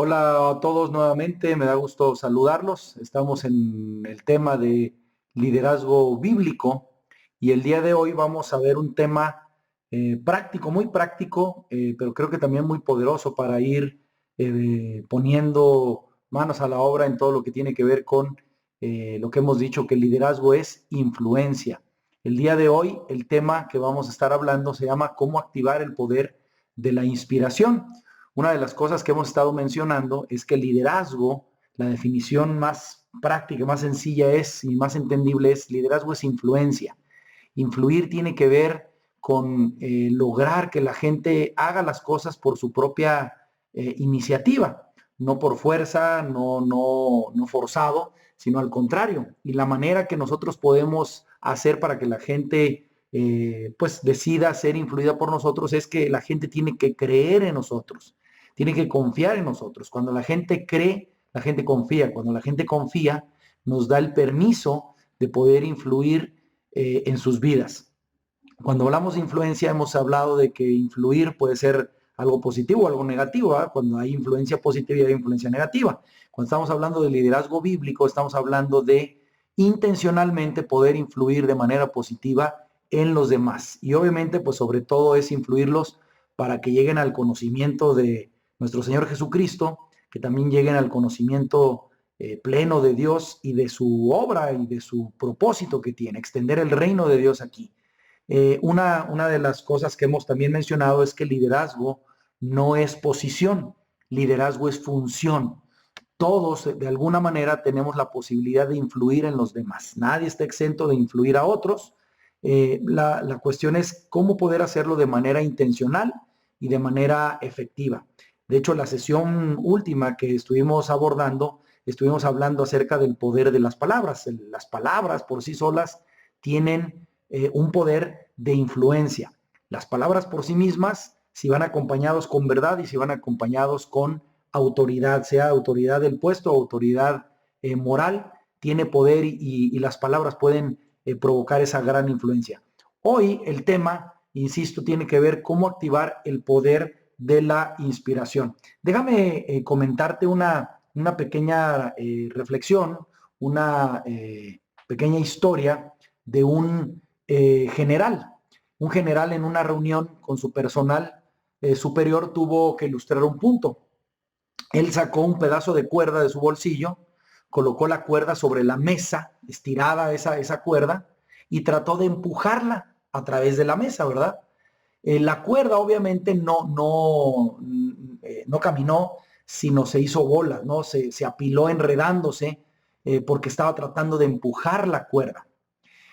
Hola a todos nuevamente, me da gusto saludarlos. Estamos en el tema de liderazgo bíblico y el día de hoy vamos a ver un tema práctico, muy práctico, pero creo que también muy poderoso para ir poniendo manos a la obra en todo lo que tiene que ver con lo que hemos dicho que el liderazgo es influencia. El día de hoy el tema que vamos a estar hablando se llama cómo activar el poder de la inspiración. Una de las cosas que hemos estado mencionando es que el liderazgo, la definición más práctica, más sencilla es y más entendible es, liderazgo es influencia. Influir tiene que ver con lograr que la gente haga las cosas por su propia iniciativa, no por fuerza, no forzado, sino al contrario. Y la manera que nosotros podemos hacer para que la gente pues decida ser influida por nosotros es que la gente tiene que creer en nosotros, tiene que confiar en nosotros. Cuando la gente cree, la gente confía. Cuando la gente confía, nos da el permiso de poder influir en sus vidas. Cuando hablamos de influencia, hemos hablado de que influir puede ser algo positivo o algo negativo. ¿Verdad? Cuando hay influencia positiva y hay influencia negativa. Cuando estamos hablando de liderazgo bíblico, estamos hablando de intencionalmente poder influir de manera positiva en los demás. Y obviamente, pues sobre todo es influirlos para que lleguen al conocimiento de nuestro Señor Jesucristo, que también lleguen al conocimiento pleno de Dios y de su obra y de su propósito que tiene, extender el reino de Dios aquí. Una de las cosas que hemos también mencionado es que el liderazgo no es posición, liderazgo es función. Todos de alguna manera tenemos la posibilidad de influir en los demás. Nadie está exento de influir a otros. La cuestión es cómo poder hacerlo de manera intencional y de manera efectiva. De hecho, la sesión última que estuvimos abordando, estuvimos hablando acerca del poder de las palabras. Las palabras por sí solas tienen un poder de influencia. Las palabras por sí mismas, si van acompañados con verdad y si van acompañados con autoridad, sea autoridad del puesto, autoridad moral, tiene poder y las palabras pueden provocar esa gran influencia. Hoy el tema, insisto, tiene que ver cómo activar el poder de la inspiración. Déjame comentarte una pequeña reflexión, una pequeña historia de general. Un general en una reunión con su personal superior tuvo que ilustrar un punto. Él sacó un pedazo de cuerda de su bolsillo, colocó la cuerda sobre la mesa, estirada esa cuerda, y trató de empujarla a través de la mesa, ¿verdad? La cuerda obviamente no caminó, sino se hizo bola, ¿no? Se apiló enredándose porque estaba tratando de empujar la cuerda.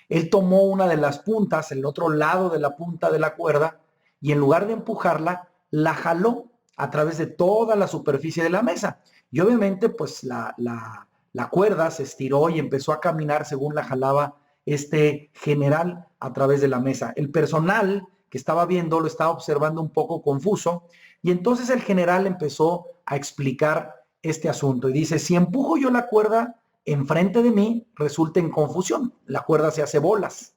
Él tomó una de las puntas, el otro lado de la punta de la cuerda, y en lugar de empujarla, la jaló a través de toda la superficie de la mesa. Y obviamente, pues la cuerda se estiró y empezó a caminar según la jalaba este general a través de la mesa. El personal que estaba viendo lo estaba observando un poco confuso, y entonces el general empezó a explicar este asunto y dice, si empujo yo la cuerda enfrente de mí, resulta en confusión. La cuerda se hace bolas.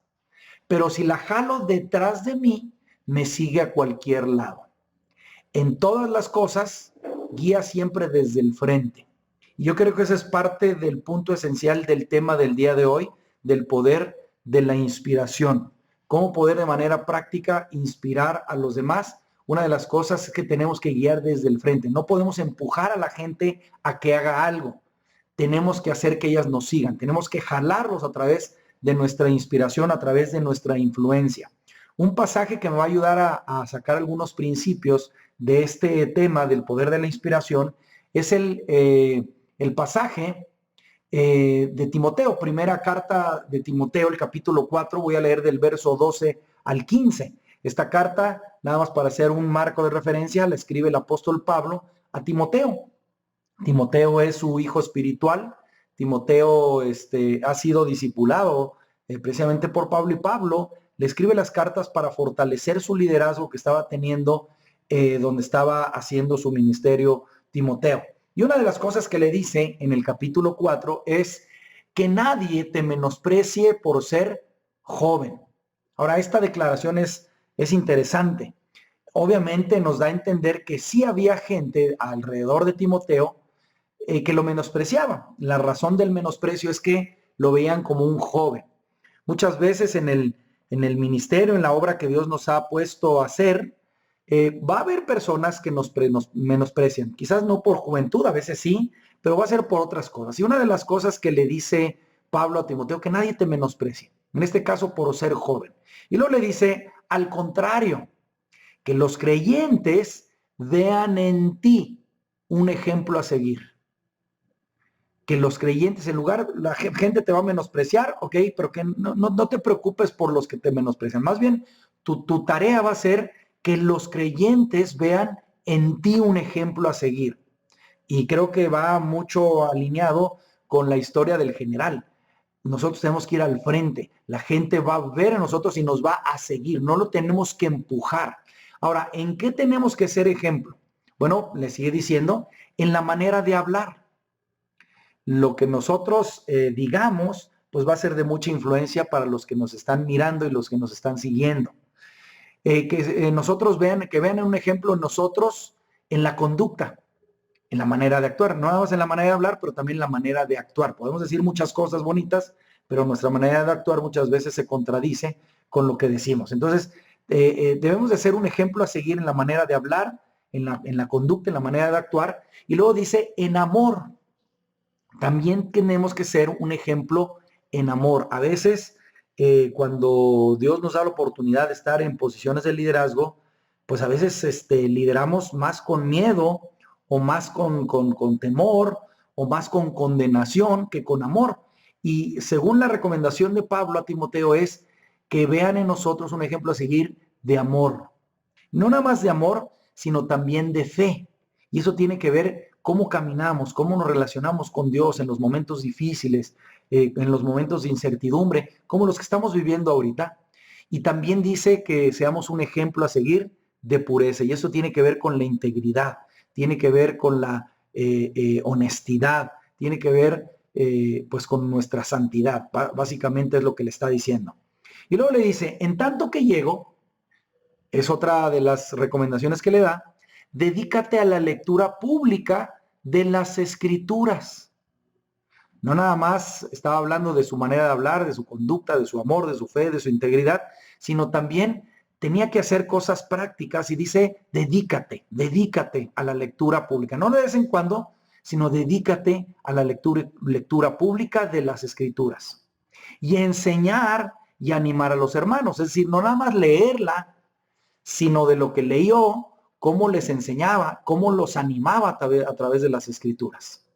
Pero si la jalo detrás de mí, me sigue a cualquier lado. En todas las cosas, guía siempre desde el frente. Y yo creo que ese es parte del punto esencial del tema del día de hoy, del poder de la inspiración. Cómo poder de manera práctica inspirar a los demás. Una de las cosas es que tenemos que guiar desde el frente. No podemos empujar a la gente a que haga algo. Tenemos que hacer que ellas nos sigan. Tenemos que jalarlos a través de nuestra inspiración, a través de nuestra influencia. Un pasaje que me va a ayudar a sacar algunos principios de este tema del poder de la inspiración es el pasaje de Timoteo, primera carta de Timoteo, el capítulo 4, voy a leer del verso 12 al 15. Esta carta, nada más para hacer un marco de referencia, la escribe el apóstol Pablo a Timoteo. Timoteo es su hijo espiritual. Timoteo ha sido discipulado precisamente por Pablo, y Pablo le escribe las cartas para fortalecer su liderazgo que estaba teniendo donde estaba haciendo su ministerio Timoteo. Y una de las cosas que le dice en el capítulo 4 es que nadie te menosprecie por ser joven. Ahora, esta declaración es interesante. obviamente nos da a entender que sí había gente alrededor de Timoteo que lo menospreciaba. La razón del menosprecio es que lo veían como un joven. Muchas veces en el ministerio, en la obra que Dios nos ha puesto a hacer, va a haber personas que nos menosprecian. Quizás no por juventud, a veces sí, pero va a ser por otras cosas. Y una de las cosas que le dice Pablo a Timoteo, que nadie te menosprecie. En este caso, por ser joven. Y luego le dice, al contrario, que los creyentes vean en ti un ejemplo a seguir. Que los creyentes, en lugar, la gente te va a menospreciar, ok, pero que no te preocupes por los que te menosprecian. Más bien, tu tarea va a ser que los creyentes vean en ti un ejemplo a seguir. Y creo que va mucho alineado con la historia del general. Nosotros tenemos que ir al frente. La gente va a ver a nosotros y nos va a seguir. No lo tenemos que empujar. Ahora, ¿en qué tenemos que ser ejemplo? Bueno, le sigue diciendo, en la manera de hablar. Lo que nosotros digamos, pues va a ser de mucha influencia para los que nos están mirando y los que nos están siguiendo. Nosotros vean, que vean un ejemplo en nosotros en la conducta, en la manera de actuar, no nada más en la manera de hablar, pero también en la manera de actuar. Podemos decir muchas cosas bonitas, pero nuestra manera de actuar muchas veces se contradice con lo que decimos. Entonces, debemos de ser un ejemplo a seguir en la manera de hablar, en la conducta, en la manera de actuar. Y luego dice, en amor. También tenemos que ser un ejemplo en amor. A veces, cuando Dios nos da la oportunidad de estar en posiciones de liderazgo, pues a veces lideramos más con miedo o más con temor o más con condenación que con amor. Y según la recomendación de Pablo a Timoteo es que vean en nosotros un ejemplo a seguir de amor. No nada más de amor, sino también de fe. Y eso tiene que ver cómo caminamos, cómo nos relacionamos con Dios en los momentos difíciles, en los momentos de incertidumbre, como los que estamos viviendo ahorita. Y también dice que seamos un ejemplo a seguir de pureza. Y eso tiene que ver con la integridad, tiene que ver con la honestidad, tiene que ver pues con nuestra santidad. Básicamente es lo que le está diciendo. Y luego le dice, en tanto que llego, es otra de las recomendaciones que le da, dedícate a la lectura pública de las escrituras. No nada más estaba hablando de su manera de hablar, de su conducta, de su amor, de su fe, de su integridad, sino también tenía que hacer cosas prácticas y dice, dedícate a la lectura pública. No de vez en cuando, sino dedícate a la lectura pública de las escrituras. Y enseñar y animar a los hermanos, es decir, no nada más leerla, sino de lo que leyó, cómo les enseñaba, cómo los animaba a través de las escrituras.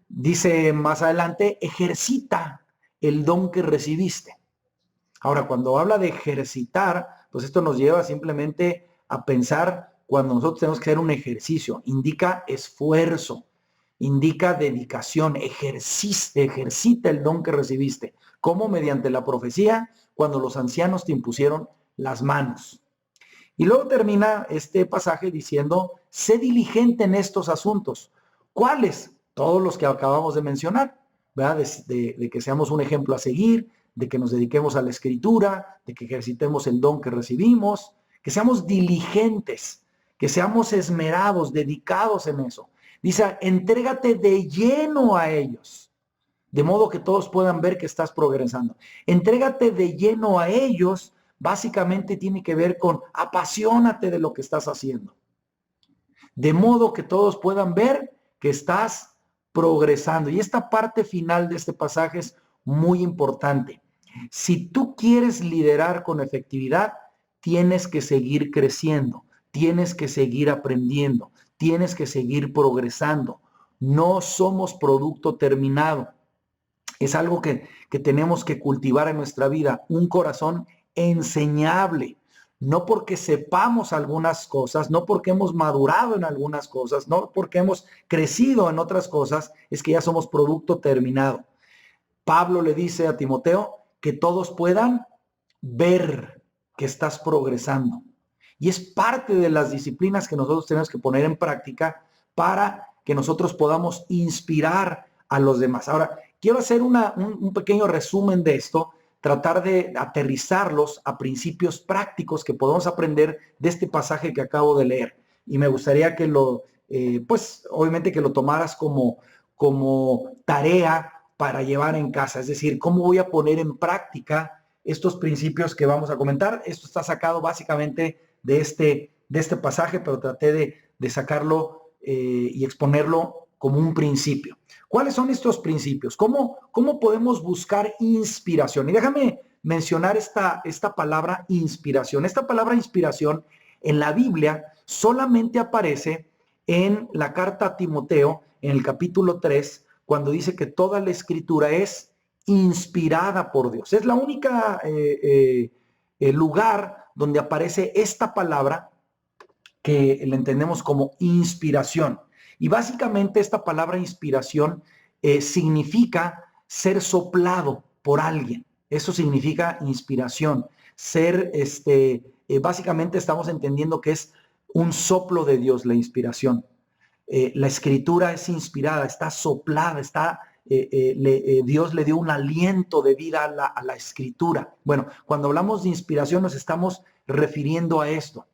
Dice más adelante, ejercita el don que recibiste. Ahora, cuando habla de ejercitar, pues esto nos lleva simplemente a pensar cuando nosotros tenemos que hacer un ejercicio. Indica esfuerzo, indica dedicación, ejercita el don que recibiste. Como mediante la profecía, cuando los ancianos te impusieron las manos. Y luego termina este pasaje diciendo, sé diligente en estos asuntos. ¿Cuáles? Todos los que acabamos de mencionar, ¿verdad? De que seamos un ejemplo a seguir, de que nos dediquemos a la escritura, de que ejercitemos el don que recibimos, que seamos diligentes, que seamos esmerados, dedicados en eso. Dice, entrégate de lleno a ellos, de modo que todos puedan ver que estás progresando. Entrégate de lleno a ellos. Básicamente tiene que ver con apasionate de lo que estás haciendo. De modo que todos puedan ver que estás progresando. Y esta parte final de este pasaje es muy importante. Si tú quieres liderar con efectividad, tienes que seguir creciendo, tienes que seguir aprendiendo, tienes que seguir progresando. No somos producto terminado. Es algo que tenemos que cultivar en nuestra vida, un corazón enseñable, no porque sepamos algunas cosas, no porque hemos madurado en algunas cosas, no porque hemos crecido en otras cosas, es que ya somos producto terminado. Pablo le dice a Timoteo que todos puedan ver que estás progresando. Y es parte de las disciplinas que nosotros tenemos que poner en práctica para que nosotros podamos inspirar a los demás. Ahora, quiero hacer un pequeño resumen de esto, tratar de aterrizarlos a principios prácticos que podemos aprender de este pasaje que acabo de leer. Y me gustaría que pues obviamente que lo tomaras como tarea para llevar en casa. Es decir, ¿cómo voy a poner en práctica estos principios que vamos a comentar? Esto está sacado básicamente de este pasaje, pero traté de sacarlo y exponerlo como un principio. ¿Cuáles son estos principios? ¿Cómo podemos buscar inspiración? Y déjame mencionar esta palabra inspiración. Esta palabra inspiración en la Biblia solamente aparece en la carta a Timoteo, en el capítulo 3, cuando dice que toda la escritura es inspirada por Dios. Es la única lugar donde aparece esta palabra que le entendemos como inspiración. Y básicamente esta palabra inspiración significa ser soplado por alguien. Eso significa inspiración. Básicamente estamos entendiendo que es un soplo de Dios la inspiración. La escritura es inspirada, está soplada, Dios le dio un aliento de vida a la escritura. Bueno, cuando hablamos de inspiración nos estamos refiriendo a esto.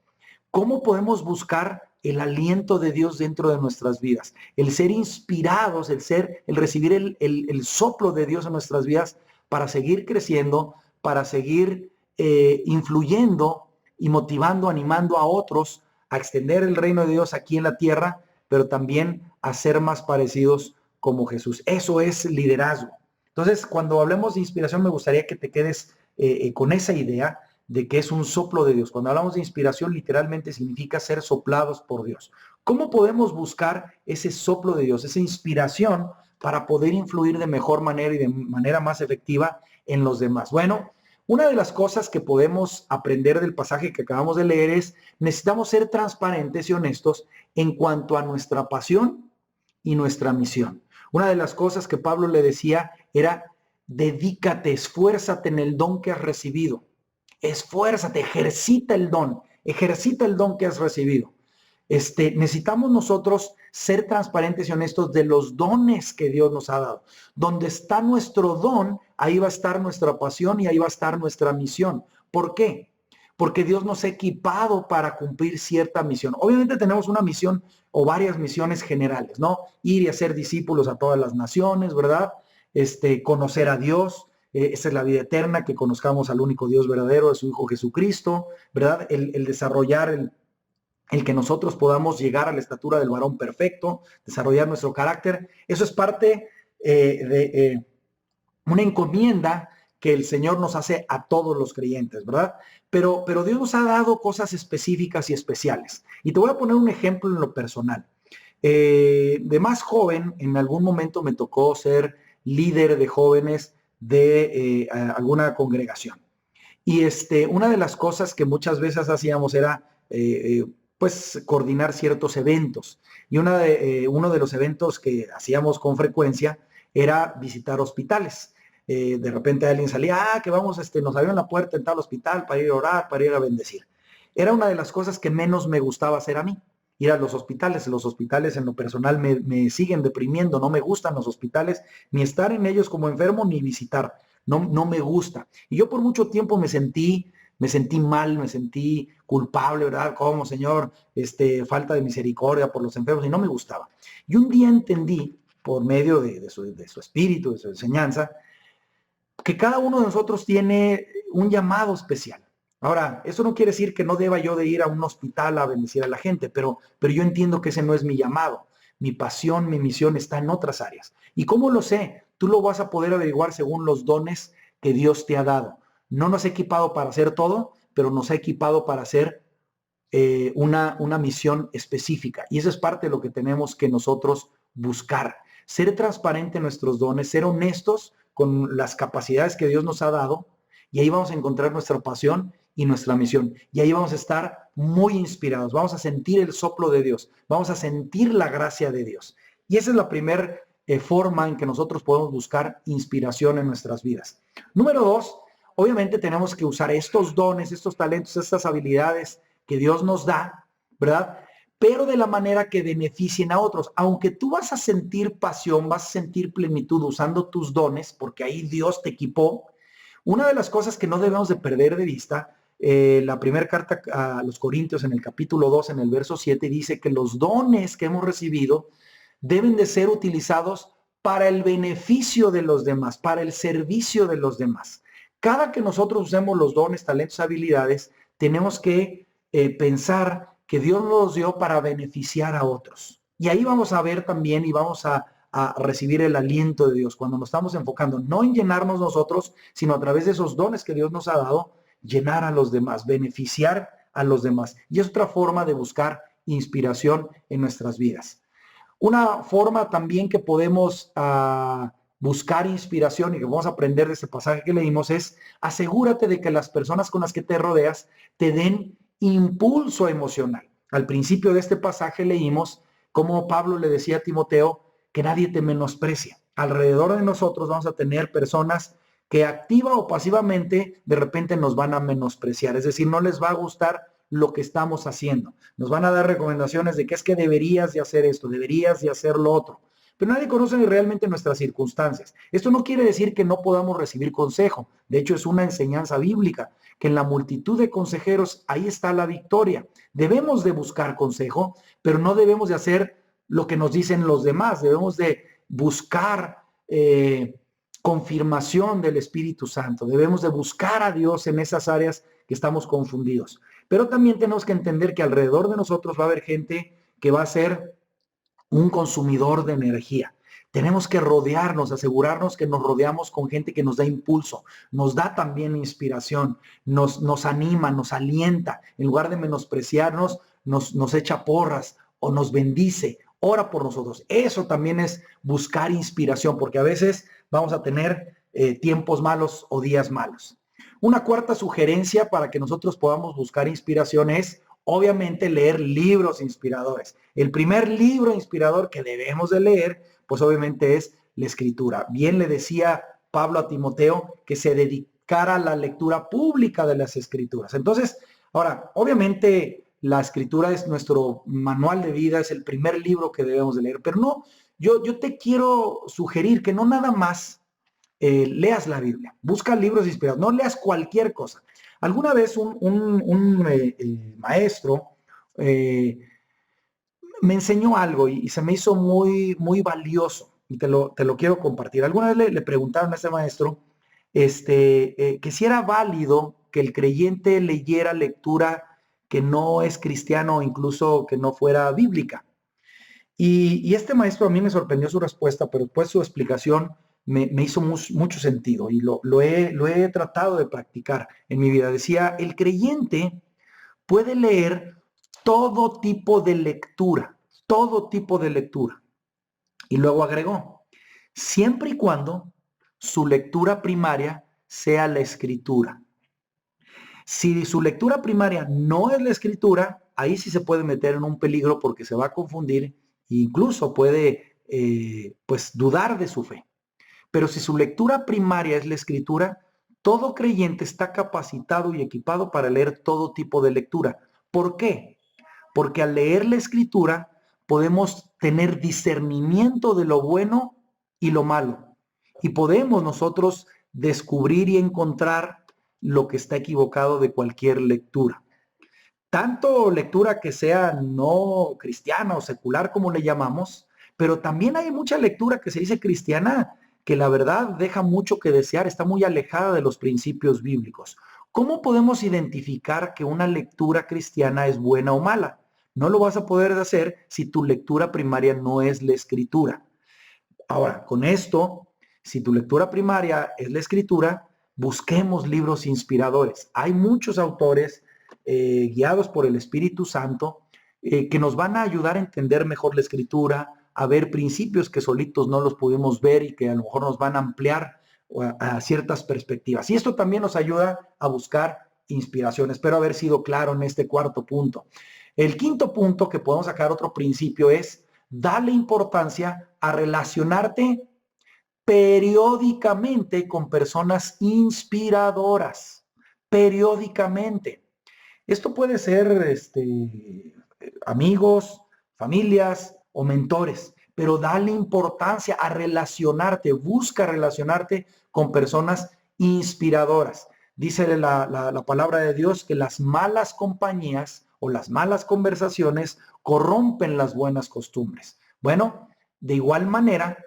¿Cómo podemos buscar el aliento de Dios dentro de nuestras vidas? El ser inspirados, el recibir el soplo de Dios en nuestras vidas para seguir creciendo, para seguir influyendo y motivando, animando a otros a extender el reino de Dios aquí en la tierra, pero también a ser más parecidos como Jesús. Eso es liderazgo. Entonces, cuando hablemos de inspiración, me gustaría que te quedes con esa idea de que es un soplo de Dios. Cuando hablamos de inspiración, literalmente significa ser soplados por Dios. ¿Cómo podemos buscar ese soplo de Dios, esa inspiración para poder influir de mejor manera y de manera más efectiva en los demás? Bueno, una de las cosas que podemos aprender del pasaje que acabamos de leer es necesitamos ser transparentes y honestos en cuanto a nuestra pasión y nuestra misión. Una de las cosas que Pablo le decía era: dedícate, esfuérzate en el don que has recibido. Esfuérzate, ejercita el don que has recibido. Necesitamos nosotros ser transparentes y honestos de los dones que Dios nos ha dado. Donde está nuestro don, ahí va a estar nuestra pasión y ahí va a estar nuestra misión. ¿Por qué? Porque Dios nos ha equipado para cumplir cierta misión. Obviamente tenemos una misión o varias misiones generales, ¿no? Ir y hacer discípulos a todas las naciones, ¿verdad? Conocer a Dios. Esa es la vida eterna, que conozcamos al único Dios verdadero, a su Hijo Jesucristo, ¿verdad? El desarrollar el que nosotros podamos llegar a la estatura del varón perfecto, desarrollar nuestro carácter. Eso es parte de una encomienda que el Señor nos hace a todos los creyentes, ¿verdad? Pero Dios nos ha dado cosas específicas y especiales. Y te voy a poner un ejemplo en lo personal. De más joven, en algún momento me tocó ser líder de jóvenes de alguna congregación. Y una de las cosas que muchas veces hacíamos era pues coordinar ciertos eventos. Y uno de los eventos que hacíamos con frecuencia era visitar hospitales. De repente alguien salía, que vamos, nos abrieron la puerta en tal hospital para ir a orar, para ir a bendecir. Era una de las cosas que menos me gustaba hacer a mí, ir a los hospitales. Los hospitales en lo personal me siguen deprimiendo, no me gustan los hospitales, ni estar en ellos como enfermo, ni visitar. No me gusta. Y yo por mucho tiempo me sentí mal, me sentí culpable, ¿verdad? Como, Señor, falta de misericordia por los enfermos, y no me gustaba. Y un día entendí, por medio de su espíritu, de su enseñanza, que cada uno de nosotros tiene un llamado especial. Ahora, eso no quiere decir que no deba yo de ir a un hospital a bendecir a la gente, pero yo entiendo que ese no es mi llamado. Mi pasión, mi misión está en otras áreas. ¿Y cómo lo sé? Tú lo vas a poder averiguar según los dones que Dios te ha dado. No nos ha equipado para hacer todo, pero nos ha equipado para hacer una misión específica. Y eso es parte de lo que tenemos que nosotros buscar. Ser transparente en nuestros dones, ser honestos con las capacidades que Dios nos ha dado, y ahí vamos a encontrar nuestra pasión y nuestra misión. Y ahí vamos a estar muy inspirados, vamos a sentir el soplo de Dios, vamos a sentir la gracia de Dios. Y esa es la primera forma en que nosotros podemos buscar inspiración en nuestras vidas. Número 2, obviamente tenemos que usar estos dones, estos talentos, estas habilidades que Dios nos da, ¿verdad? Pero de la manera que beneficien a otros. Aunque tú vas a sentir pasión, vas a sentir plenitud usando tus dones, porque ahí Dios te equipó, Una de las cosas que no debemos de perder de vista, la primera carta a los Corintios en el capítulo 2, en el verso 7, dice que los dones que hemos recibido deben de ser utilizados para el beneficio de los demás, para el servicio de los demás. Cada que nosotros usemos los dones, talentos, habilidades, tenemos que pensar que Dios nos dio para beneficiar a otros. Y ahí vamos a ver también y vamos a recibir el aliento de Dios cuando nos estamos enfocando no en llenarnos nosotros, sino a través de esos dones que Dios nos ha dado, llenar a los demás, beneficiar a los demás. Y es otra forma de buscar inspiración en nuestras vidas. Una forma también que podemos buscar inspiración y que vamos a aprender de este pasaje que leímos es asegúrate de que las personas con las que te rodeas te den impulso emocional. Al principio de este pasaje leímos cómo Pablo le decía a Timoteo que nadie te menosprecia. Alrededor de nosotros vamos a tener personas que activa o pasivamente de repente nos van a menospreciar, es decir, no les va a gustar lo que estamos haciendo. Nos van a dar recomendaciones de que es que deberías de hacer esto, deberías de hacer lo otro. Pero nadie conoce realmente nuestras circunstancias. Esto no quiere decir que no podamos recibir consejo. De hecho, es una enseñanza bíblica, que en la multitud de consejeros ahí está la victoria. Debemos de buscar consejo, pero no debemos de hacer lo que nos dicen los demás. Debemos de buscar confirmación del Espíritu Santo. Debemos de buscar a Dios en esas áreas que estamos confundidos. Pero también tenemos que entender que alrededor de nosotros va a haber gente que va a ser un consumidor de energía. Tenemos que rodearnos, asegurarnos que nos rodeamos con gente que nos da impulso, nos da también inspiración, nos anima, nos alienta. En lugar de menospreciarnos, nos echa porras o nos bendice, ora por nosotros. Eso también es buscar inspiración, porque a veces vamos a tener tiempos malos o días malos. Una cuarta sugerencia para que nosotros podamos buscar inspiración es, obviamente, leer libros inspiradores. El primer libro inspirador que debemos de leer, pues obviamente es la Escritura. Bien le decía Pablo a Timoteo que se dedicara a la lectura pública de las Escrituras. Entonces, ahora, obviamente la Escritura es nuestro manual de vida, es el primer libro que debemos de leer, pero no, yo te quiero sugerir que no nada más leas la Biblia, busca libros inspirados, no leas cualquier cosa. Alguna vez un maestro eh, me enseñó algo y se me hizo muy valioso y te lo quiero compartir. Alguna vez le preguntaron a ese maestro que si era válido que el creyente leyera lectura que no es cristiano o incluso que no fuera bíblica. Y este maestro a mí me sorprendió su respuesta, pero después su explicación me hizo mucho sentido y lo he tratado de practicar en mi vida. Decía, el creyente puede leer todo tipo de lectura, todo tipo de lectura. Y luego agregó, siempre y cuando su lectura primaria sea la escritura. Si su lectura primaria no es la escritura, ahí sí se puede meter en un peligro porque se va a confundir e incluso puede pues dudar de su fe. Pero si su lectura primaria es la escritura, todo creyente está capacitado y equipado para leer todo tipo de lectura. ¿Por qué? Porque al leer la escritura podemos tener discernimiento de lo bueno y lo malo. Y podemos nosotros descubrir y encontrar lo que está equivocado de cualquier lectura. Tanto lectura que sea no cristiana o secular como le llamamos, pero también hay mucha lectura que se dice cristiana que la verdad deja mucho que desear, está muy alejada de los principios bíblicos. ¿Cómo podemos identificar que una lectura cristiana es buena o mala? No lo vas a poder hacer si tu lectura primaria no es la escritura. Ahora, con esto, si tu lectura primaria es la escritura, busquemos libros inspiradores. Hay muchos autores guiados por el Espíritu Santo que nos van a ayudar a entender mejor la escritura, a ver principios que solitos no los pudimos ver y que a lo mejor nos van a ampliar a ciertas perspectivas. Y esto también nos ayuda a buscar inspiración. Espero haber sido claro en este cuarto punto. El quinto punto que podemos sacar otro principio es darle importancia a relacionarte periódicamente con personas inspiradoras. Periódicamente. Esto puede ser amigos, familias o mentores, pero dale importancia a relacionarte, busca relacionarte con personas inspiradoras. Dice la palabra de Dios que las malas compañías o las malas conversaciones corrompen las buenas costumbres. Bueno, de igual manera,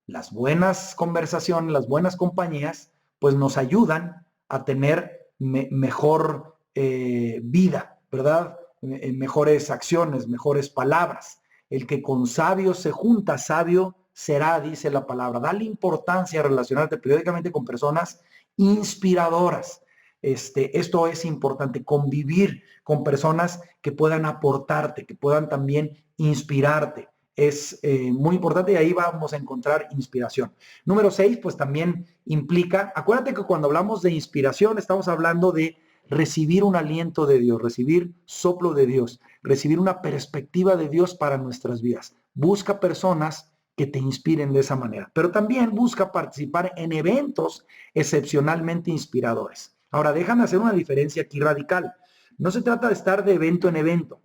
las buenas conversaciones, las buenas compañías, pues nos ayudan a tener mejor vida, ¿verdad? Mejores acciones, mejores palabras. El que con sabios se junta, sabio será, dice la palabra. Dale importancia a relacionarte periódicamente con personas inspiradoras. Esto es importante, convivir con personas que puedan aportarte, que puedan también inspirarte. Es muy importante y ahí vamos a encontrar inspiración. Número 6, pues también implica, acuérdate que cuando hablamos de inspiración estamos hablando de recibir un aliento de Dios, recibir soplo de Dios, recibir una perspectiva de Dios para nuestras vidas. Busca personas que te inspiren de esa manera, pero también busca participar en eventos excepcionalmente inspiradores. Ahora, déjame hacer una diferencia aquí radical. No se trata de estar de evento en evento.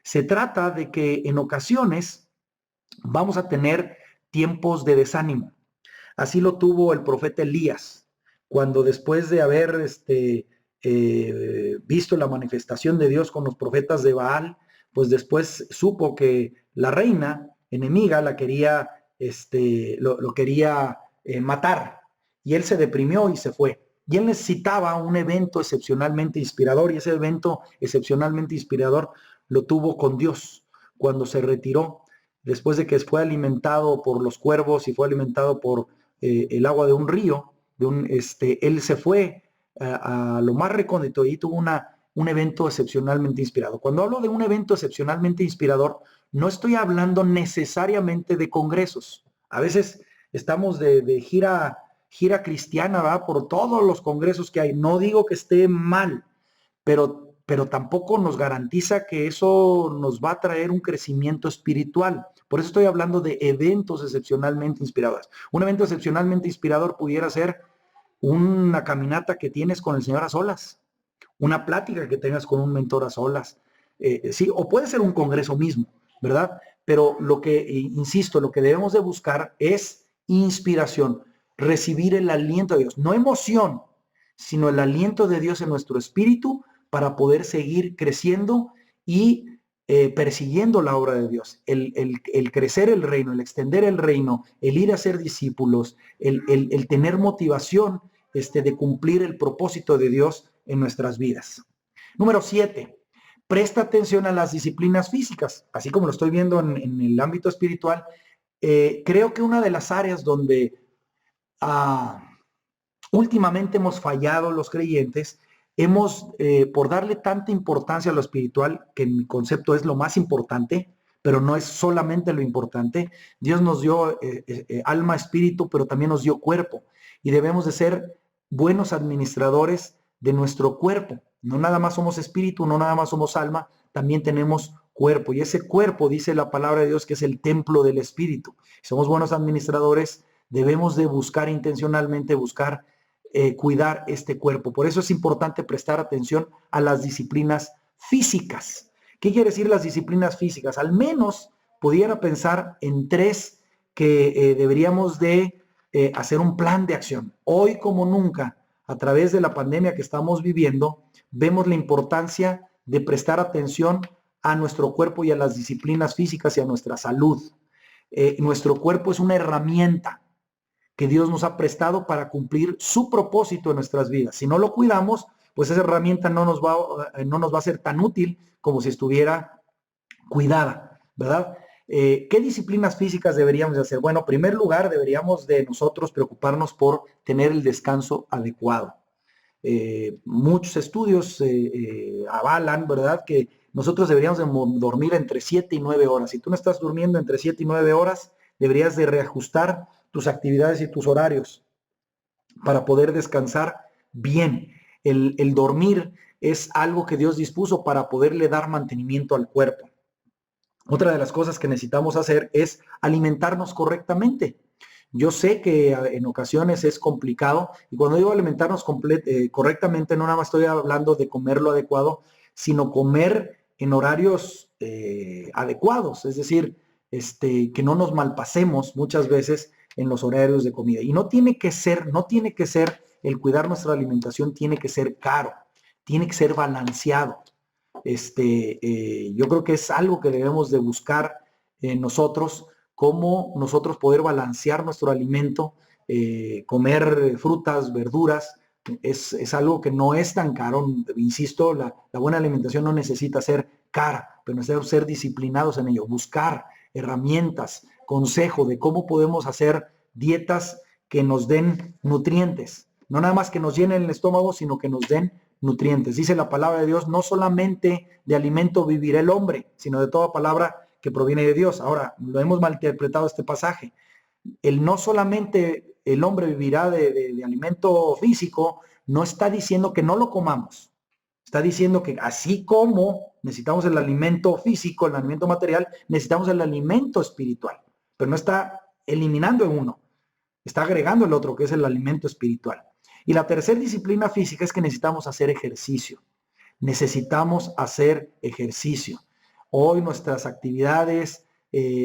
Se trata de que en ocasiones vamos a tener tiempos de desánimo. Así lo tuvo el profeta Elías, cuando después de haber visto la manifestación de Dios con los profetas de Baal, pues después supo que la reina enemiga la quería, lo quería matar, y él se deprimió y se fue. Y él necesitaba un evento excepcionalmente inspirador, y ese evento excepcionalmente inspirador lo tuvo con Dios cuando se retiró, después de que fue alimentado por los cuervos y fue alimentado por el agua de un río, él se fue a lo más recóndito y tuvo un evento excepcionalmente inspirado. Cuando hablo de un evento excepcionalmente inspirador, no estoy hablando necesariamente de congresos. A veces estamos de gira cristiana, ¿va? Por todos los congresos que hay. No digo que esté mal, pero tampoco nos garantiza que eso nos va a traer un crecimiento espiritual. Por eso estoy hablando de eventos excepcionalmente inspiradores. Un evento excepcionalmente inspirador pudiera ser una caminata que tienes con el Señor a solas, una plática que tengas con un mentor a solas, sí, o puede ser un congreso mismo, ¿verdad? Pero lo que, insisto, lo que debemos de buscar es inspiración, recibir el aliento de Dios, no emoción, sino el aliento de Dios en nuestro espíritu para poder seguir creciendo y persiguiendo la obra de Dios, el crecer el reino, el extender el reino, el ir a ser discípulos, el tener motivación de cumplir el propósito de Dios en nuestras vidas. Número 7, presta atención a las disciplinas físicas, así como lo estoy viendo en el ámbito espiritual. Creo que una de las áreas donde últimamente hemos fallado los creyentes, por darle tanta importancia a lo espiritual, que en mi concepto es lo más importante, pero no es solamente lo importante. Dios nos dio alma, espíritu, pero también nos dio cuerpo, y debemos de ser buenos administradores de nuestro cuerpo. No nada más somos espíritu, no nada más somos alma, también tenemos cuerpo, y ese cuerpo, dice la palabra de Dios, que es el templo del espíritu. Si somos buenos administradores, debemos de buscar intencionalmente, cuidar este cuerpo. Por eso es importante prestar atención a las disciplinas físicas. ¿Qué quiere decir las disciplinas físicas? Al menos pudiera pensar en 3 que deberíamos de hacer un plan de acción. Hoy como nunca, a través de la pandemia que estamos viviendo, vemos la importancia de prestar atención a nuestro cuerpo y a las disciplinas físicas y a nuestra salud. Nuestro cuerpo es una herramienta que Dios nos ha prestado para cumplir su propósito en nuestras vidas. Si no lo cuidamos, pues esa herramienta no nos va a ser tan útil como si estuviera cuidada, ¿verdad? ¿Qué disciplinas físicas deberíamos de hacer? Bueno, en primer lugar, deberíamos de nosotros preocuparnos por tener el descanso adecuado. Muchos estudios avalan, ¿verdad?, que nosotros deberíamos de dormir entre 7 y 9 horas. Si tú no estás durmiendo entre 7 y 9 horas, deberías de reajustar tus actividades y tus horarios para poder descansar bien. El dormir es algo que Dios dispuso para poderle dar mantenimiento al cuerpo. Otra de las cosas que necesitamos hacer es alimentarnos correctamente. Yo sé que en ocasiones es complicado, y cuando digo alimentarnos correctamente, no nada más estoy hablando de comer lo adecuado, sino comer en horarios adecuados, es decir, que no nos malpasemos muchas veces en los horarios de comida. Y no tiene que ser el cuidar nuestra alimentación tiene que ser caro, tiene que ser balanceado. Yo creo que es algo que debemos de buscar nosotros, cómo nosotros poder balancear nuestro alimento, comer frutas, verduras. Es algo que no es tan caro. Insisto, la buena alimentación no necesita ser cara, pero necesitamos ser disciplinados en ello, buscar herramientas, consejo de cómo podemos hacer dietas que nos den nutrientes, no nada más que nos llenen el estómago, sino que nos den nutrientes. Dice la palabra de Dios, no solamente de alimento vivirá el hombre, sino de toda palabra que proviene de Dios. Ahora, lo hemos malinterpretado este pasaje. No solamente el hombre vivirá de alimento físico, no está diciendo que no lo comamos. Está diciendo que así como necesitamos el alimento físico, el alimento material, necesitamos el alimento espiritual. Pero no está eliminando uno, está agregando el otro, que es el alimento espiritual. Y la tercera disciplina física es que necesitamos hacer ejercicio. Necesitamos hacer ejercicio. Hoy nuestras actividades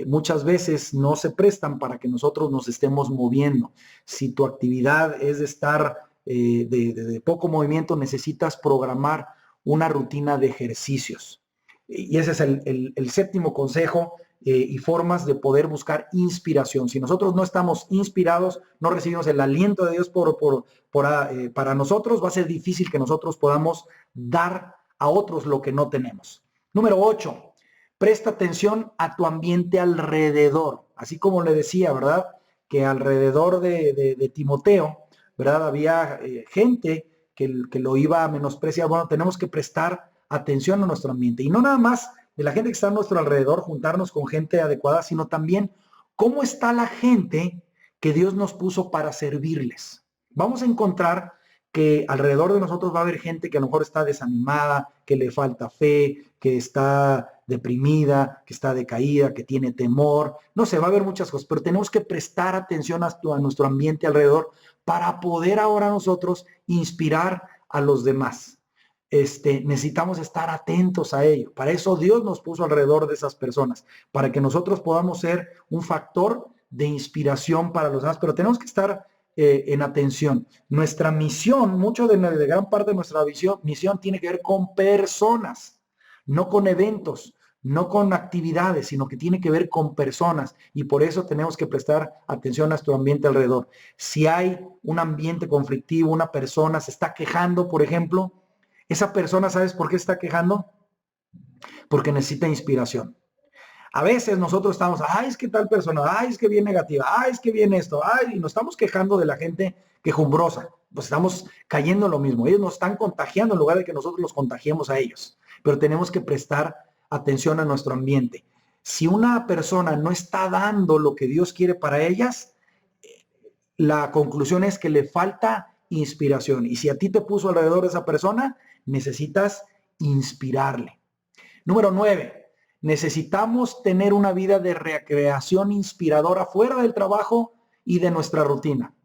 muchas veces no se prestan para que nosotros nos estemos moviendo. Si tu actividad es de estar de poco movimiento, necesitas programar una rutina de ejercicios. Y ese es el séptimo consejo y formas de poder buscar inspiración. Si nosotros no estamos inspirados, no recibimos el aliento de Dios para nosotros, va a ser difícil que nosotros podamos dar a otros lo que no tenemos. Número 8, presta atención a tu ambiente alrededor. Así como le decía, ¿verdad? Que alrededor de Timoteo, ¿verdad? Había gente que lo iba a menospreciar. Bueno, tenemos que prestar atención a nuestro ambiente. Y no nada más de la gente que está a nuestro alrededor, juntarnos con gente adecuada, sino también cómo está la gente que Dios nos puso para servirles. Vamos a encontrar que alrededor de nosotros va a haber gente que a lo mejor está desanimada, que le falta fe, que está deprimida, que está decaída, que tiene temor. No sé, va a haber muchas cosas, pero tenemos que prestar atención a nuestro ambiente alrededor para poder ahora nosotros inspirar a los demás. Necesitamos estar atentos a ello. Para eso Dios nos puso alrededor de esas personas, para que nosotros podamos ser un factor de inspiración para los demás, pero tenemos que estar en atención. Nuestra misión, de gran parte de nuestra misión tiene que ver con personas, no con eventos, no con actividades, sino que tiene que ver con personas, y por eso tenemos que prestar atención a nuestro ambiente alrededor. Si hay un ambiente conflictivo, una persona se está quejando, por ejemplo, esa persona, ¿sabes por qué está quejando? Porque necesita inspiración. A veces nosotros estamos, ay, es que tal persona, ay, es que bien negativa, ay, es que bien esto, ay, y nos estamos quejando de la gente quejumbrosa. Pues estamos cayendo en lo mismo. Ellos nos están contagiando en lugar de que nosotros los contagiemos a ellos. Pero tenemos que prestar atención a nuestro ambiente. Si una persona no está dando lo que Dios quiere para ellas, la conclusión es que le falta inspiración. Y si a ti te puso alrededor de esa persona, necesitas inspirarle. Número 9, necesitamos tener una vida de recreación inspiradora fuera del trabajo y de nuestra rutina.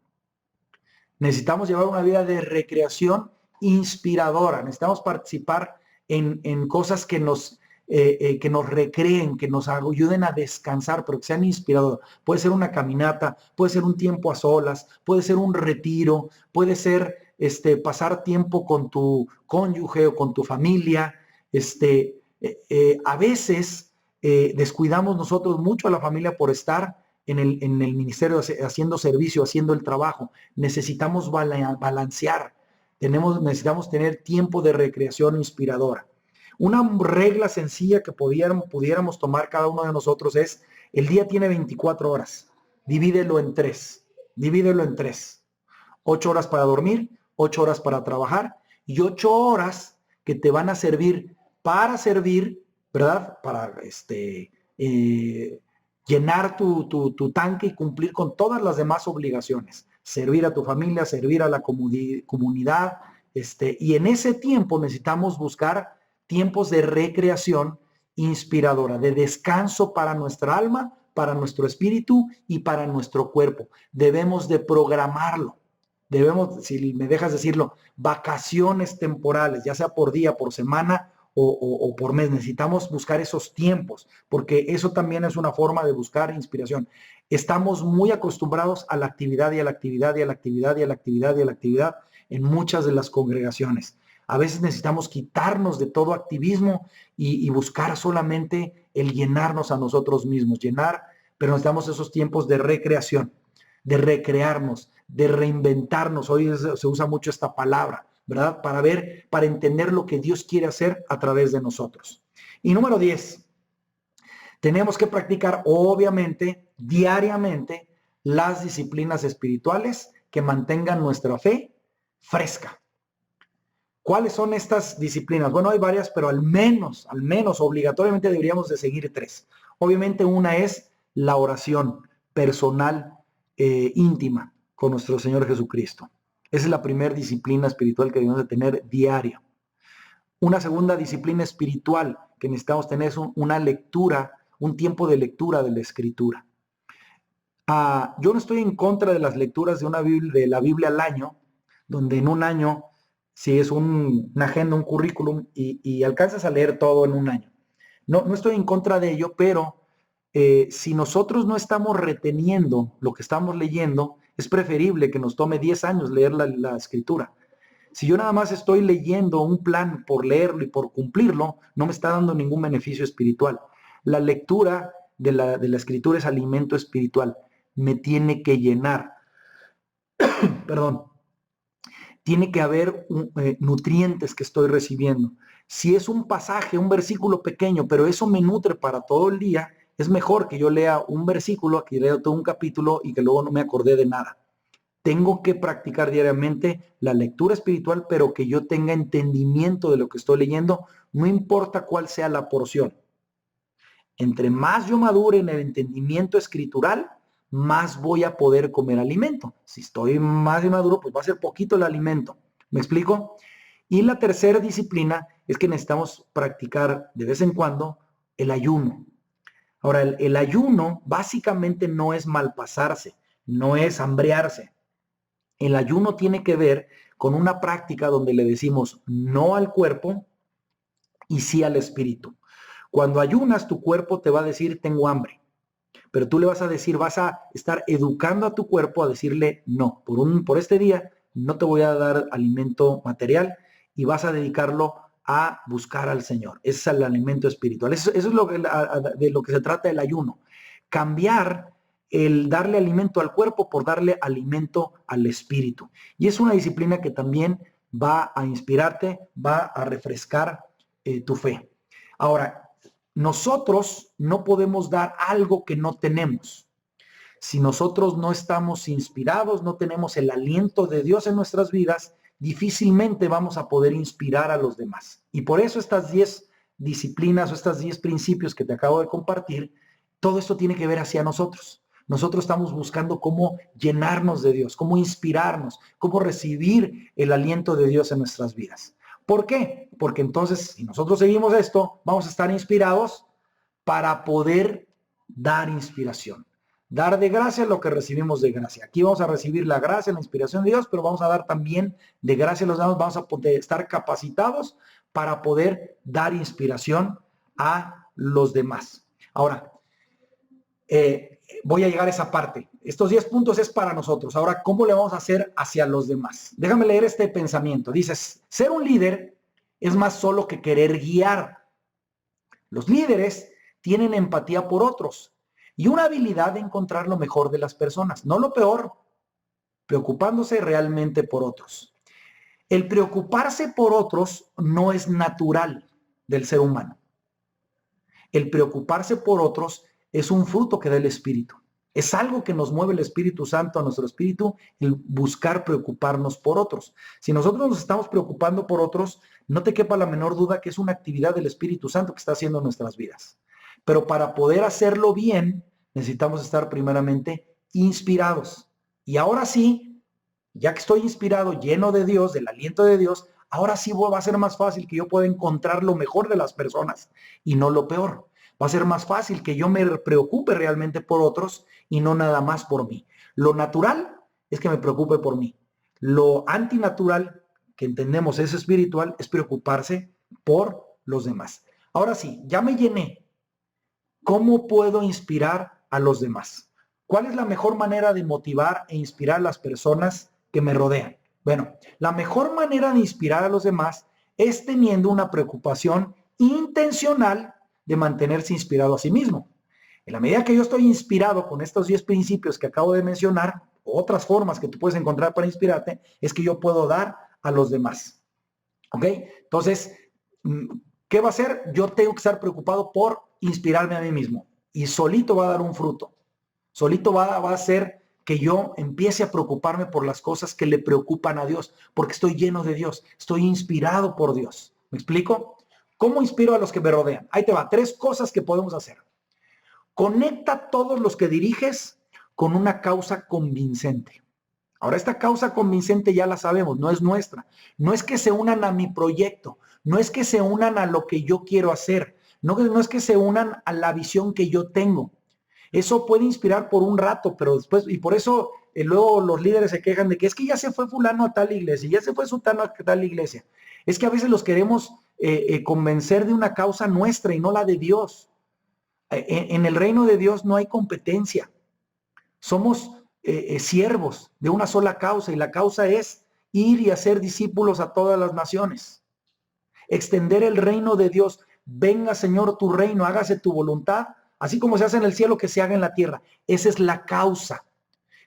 Necesitamos llevar una vida de recreación inspiradora. Necesitamos participar en cosas que nos recreen, que nos ayuden a descansar, pero que sean inspiradoras. Puede ser una caminata, puede ser un tiempo a solas, puede ser un retiro, puede ser pasar tiempo con tu cónyuge o con tu familia. A veces descuidamos nosotros mucho a la familia por estar en el ministerio haciendo servicio, haciendo el trabajo. Necesitamos balancear. Necesitamos tener tiempo de recreación inspiradora. Una regla sencilla que pudiéramos tomar cada uno de nosotros es: el día tiene 24 horas. Divídelo en 3. Divídelo en 3. 8 horas para dormir, 8 horas para trabajar y 8 horas que te van a servir, ¿verdad? Para llenar tu tanque y cumplir con todas las demás obligaciones. Servir a tu familia, servir a la comunidad. Y en ese tiempo necesitamos buscar tiempos de recreación inspiradora, de descanso para nuestra alma, para nuestro espíritu y para nuestro cuerpo. Debemos de programarlo. Debemos, si me dejas decirlo, vacaciones temporales, ya sea por día, por semana o por mes. Necesitamos buscar esos tiempos, porque eso también es una forma de buscar inspiración. Estamos muy acostumbrados a la actividad y a la actividad y a la actividad y a la actividad y a la actividad en muchas de las congregaciones. A veces necesitamos quitarnos de todo activismo y buscar solamente el llenarnos a nosotros mismos, llenar, pero necesitamos esos tiempos de recreación, de recrearnos, de reinventarnos. Hoy se usa mucho esta palabra, ¿verdad? Para ver, para entender lo que Dios quiere hacer a través de nosotros. Y número 10, tenemos que practicar, obviamente, diariamente, las disciplinas espirituales que mantengan nuestra fe fresca. ¿Cuáles son estas disciplinas? Bueno, hay varias, pero al menos, obligatoriamente deberíamos de seguir 3. Obviamente una es la oración personal, íntima con nuestro Señor Jesucristo. Esa es la primera disciplina espiritual que debemos de tener diaria. Una segunda disciplina espiritual que necesitamos tener es una lectura, un tiempo de lectura de la Escritura. Yo no estoy en contra de las lecturas de la Biblia al año, donde en un año, si es una agenda, un currículum, y alcanzas a leer todo en un año. No estoy en contra de ello, pero si nosotros no estamos reteniendo lo que estamos leyendo, es preferible que nos tome 10 años leer la Escritura. Si yo nada más estoy leyendo un plan por leerlo y por cumplirlo, no me está dando ningún beneficio espiritual. La lectura de la Escritura es alimento espiritual. Me tiene que llenar. Perdón. Tiene que haber nutrientes que estoy recibiendo. Si es un pasaje, un versículo pequeño, pero eso me nutre para todo el día, es mejor que yo lea un versículo, que lea todo un capítulo y que luego no me acordé de nada. Tengo que practicar diariamente la lectura espiritual, pero que yo tenga entendimiento de lo que estoy leyendo, no importa cuál sea la porción. Entre más yo madure en el entendimiento escritural, más voy a poder comer alimento. Si estoy más inmaduro, pues va a ser poquito el alimento. ¿Me explico? Y la tercera disciplina es que necesitamos practicar de vez en cuando el ayuno. Ahora, el ayuno básicamente no es malpasarse, no es hambrearse. El ayuno tiene que ver con una práctica donde le decimos no al cuerpo y sí al espíritu. Cuando ayunas, tu cuerpo te va a decir tengo hambre, pero tú le vas a decir, vas a estar educando a tu cuerpo a decirle no, por este día no te voy a dar alimento material y vas a dedicarlo a buscar al Señor. Ese es el alimento espiritual. Eso es de lo que se trata el ayuno. Cambiar el darle alimento al cuerpo por darle alimento al espíritu. Y es una disciplina que también va a inspirarte, va a refrescar tu fe. Ahora, nosotros no podemos dar algo que no tenemos. Si nosotros no estamos inspirados, no tenemos el aliento de Dios en nuestras vidas, difícilmente vamos a poder inspirar a los demás. Y por eso estas 10 disciplinas o estas 10 principios que te acabo de compartir, todo esto tiene que ver hacia nosotros. Nosotros estamos buscando cómo llenarnos de Dios, cómo inspirarnos, cómo recibir el aliento de Dios en nuestras vidas. ¿Por qué? Porque entonces, si nosotros seguimos esto, vamos a estar inspirados para poder dar inspiración. Dar de gracia lo que recibimos de gracia. Aquí vamos a recibir la gracia, la inspiración de Dios, pero vamos a dar también de gracia a los demás. Vamos a poder estar capacitados para poder dar inspiración a los demás. Ahora, voy a llegar a esa parte. Estos 10 puntos es para nosotros. Ahora, ¿cómo le vamos a hacer hacia los demás? Déjame leer este pensamiento. Dices, ser un líder es más solo que querer guiar. Los líderes tienen empatía por otros y una habilidad de encontrar lo mejor de las personas, no lo peor, preocupándose realmente por otros. El preocuparse por otros no es natural del ser humano. El preocuparse por otros es un fruto que da el Espíritu. Es algo que nos mueve el Espíritu Santo a nuestro espíritu, el buscar preocuparnos por otros. Si nosotros nos estamos preocupando por otros, no te quepa la menor duda que es una actividad del Espíritu Santo que está haciendo en nuestras vidas. Pero para poder hacerlo bien, necesitamos estar primeramente inspirados. Y ahora sí, ya que estoy inspirado, lleno de Dios, del aliento de Dios, ahora sí va a ser más fácil que yo pueda encontrar lo mejor de las personas y no lo peor. Va a ser más fácil que yo me preocupe realmente por otros y no nada más por mí. Lo natural es que me preocupe por mí. Lo antinatural, que entendemos es espiritual, es preocuparse por los demás. Ahora sí, ya me llené. ¿Cómo puedo inspirar a los demás? ¿Cuál es la mejor manera de motivar e inspirar a las personas que me rodean? Bueno, la mejor manera de inspirar a los demás es teniendo una preocupación intencional de mantenerse inspirado a sí mismo. En la medida que yo estoy inspirado con estos 10 principios que acabo de mencionar, otras formas que tú puedes encontrar para inspirarte, es que yo puedo dar a los demás. ¿Ok? Entonces, ¿qué va a hacer? Yo tengo que estar preocupado por inspirarme a mí mismo. Y solito va a dar un fruto. Solito va a hacer que yo empiece a preocuparme por las cosas que le preocupan a Dios, porque estoy lleno de Dios, estoy inspirado por Dios. ¿Me explico? ¿Cómo inspiro a los que me rodean? Ahí te va, 3 cosas que podemos hacer. Conecta a todos los que diriges con una causa convincente. Ahora, esta causa convincente ya la sabemos, no es nuestra. No es que se unan a mi proyecto, no es que se unan a lo que yo quiero hacer, no es que se unan a la visión que yo tengo. Eso puede inspirar por un rato, pero después, y por eso luego los líderes se quejan de que es que ya se fue fulano a tal iglesia, ya se fue sutano a tal iglesia. Es que a veces los queremos convencer de una causa nuestra y no la de Dios. En el reino de Dios no hay competencia. Somos siervos de una sola causa, y la causa es ir y hacer discípulos a todas las naciones. Extender el reino de Dios. Venga, Señor, tu reino, hágase tu voluntad, así como se hace en el cielo, que se haga en la tierra. Esa es la causa.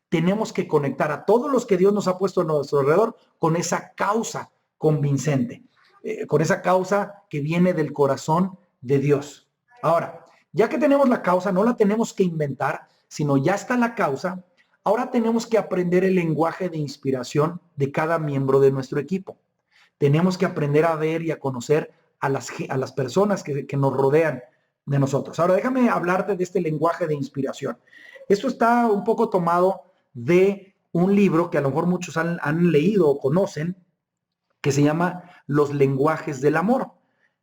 Tenemos que conectar a todos los que Dios nos ha puesto a nuestro alrededor con esa causa convincente, con esa causa que viene del corazón de Dios. Ahora, ya que tenemos la causa, no la tenemos que inventar, sino ya está la causa. Ahora tenemos que aprender el lenguaje de inspiración de cada miembro de nuestro equipo. Tenemos que aprender a ver y a conocer a las personas que nos rodean de nosotros. Ahora, déjame hablarte de este lenguaje de inspiración. Esto está un poco tomado de un libro que a lo mejor muchos han leído o conocen, que se llama Los lenguajes del amor.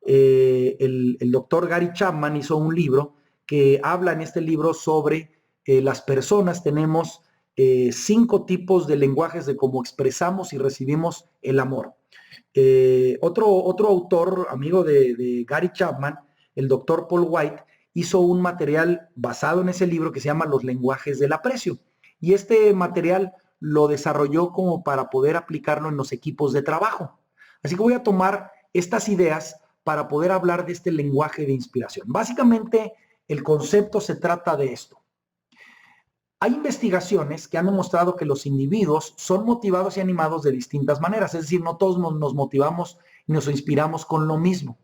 El doctor Gary Chapman hizo un libro que habla en este libro sobre las personas. Tenemos 5 tipos de lenguajes de cómo expresamos y recibimos el amor. Otro autor, amigo de Gary Chapman, el doctor Paul White, hizo un material basado en ese libro que se llama Los lenguajes del aprecio. Y este material lo desarrolló como para poder aplicarlo en los equipos de trabajo. Así que voy a tomar estas ideas para poder hablar de este lenguaje de inspiración. Básicamente, el concepto se trata de esto. Hay investigaciones que han demostrado que los individuos son motivados y animados de distintas maneras, es decir, no todos nos motivamos y nos inspiramos con lo mismo.